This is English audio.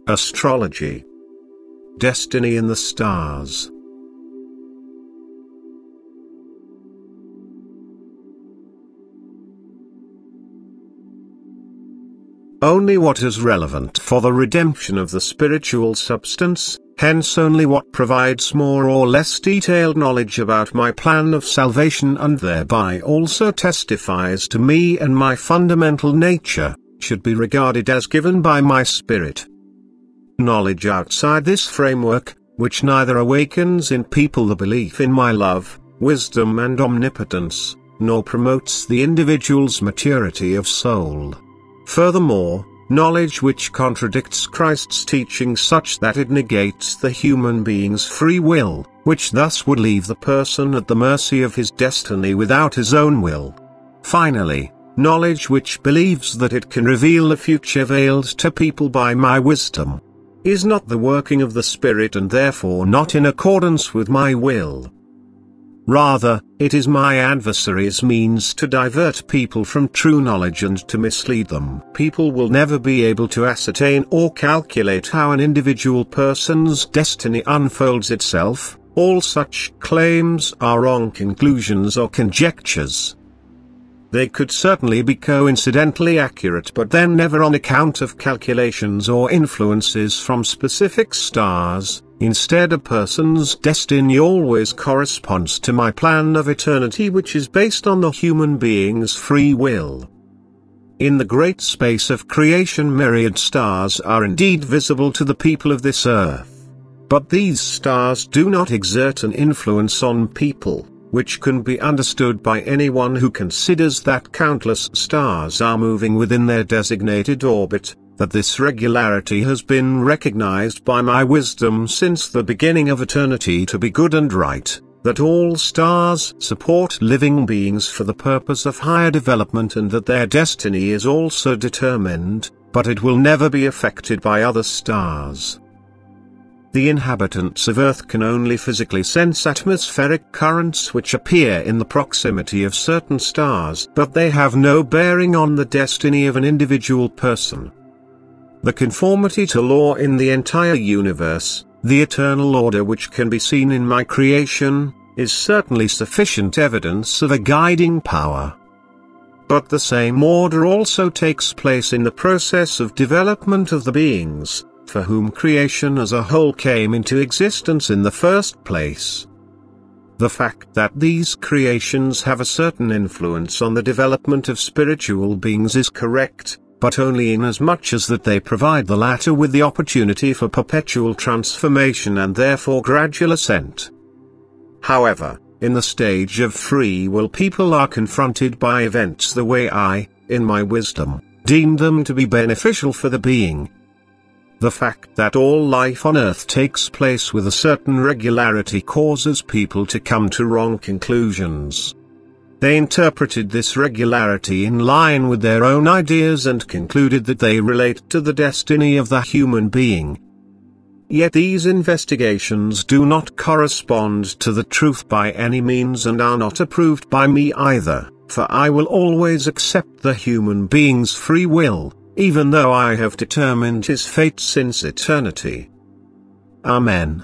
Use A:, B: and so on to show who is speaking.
A: Astrology. Destiny in the stars. Only what is relevant for the redemption of the spiritual substance, hence only what provides more or less detailed knowledge about my plan of salvation and thereby also testifies to me and my fundamental nature, should be regarded as given by my spirit. Knowledge outside this framework, which neither awakens in people the belief in my love, wisdom and omnipotence, nor promotes the individual's maturity of soul. Furthermore, knowledge which contradicts Christ's teaching such that it negates the human being's free will, which thus would leave the person at the mercy of his destiny without his own will. Finally, knowledge which believes that it can reveal the future veiled to people by my wisdom, is not the working of the Spirit and therefore not in accordance with my will. Rather, it is my adversary's means to divert people from true knowledge and to mislead them. People will never be able to ascertain or calculate how an individual person's destiny unfolds itself. All such claims are wrong conclusions or conjectures. They could certainly be coincidentally accurate, but then never on account of calculations or influences from specific stars. Instead, a person's destiny always corresponds to my plan of eternity, which is based on the human being's free will. In the great space of creation, myriad stars are indeed visible to the people of this earth. But these stars do not exert an influence on people, which can be understood by anyone who considers that countless stars are moving within their designated orbit, that this regularity has been recognized by my wisdom since the beginning of eternity to be good and right, that all stars support living beings for the purpose of higher development and that their destiny is also determined, but it will never be affected by other stars. The inhabitants of Earth can only physically sense atmospheric currents which appear in the proximity of certain stars, but they have no bearing on the destiny of an individual person. The conformity to law in the entire universe, the eternal order which can be seen in my creation, is certainly sufficient evidence of a guiding power. But the same order also takes place in the process of development of the beings, for whom creation as a whole came into existence in the first place. The fact that these creations have a certain influence on the development of spiritual beings is correct, but only inasmuch as that they provide the latter with the opportunity for perpetual transformation and therefore gradual ascent. However, in the stage of free will, people are confronted by events the way I, in my wisdom, deem them to be beneficial for the being. The fact that all life on Earth takes place with a certain regularity causes people to come to wrong conclusions. They interpreted this regularity in line with their own ideas and concluded that they relate to the destiny of the human being. Yet these investigations do not correspond to the truth by any means and are not approved by me either, for I will always accept the human being's free will, even though I have determined his fate since eternity. Amen.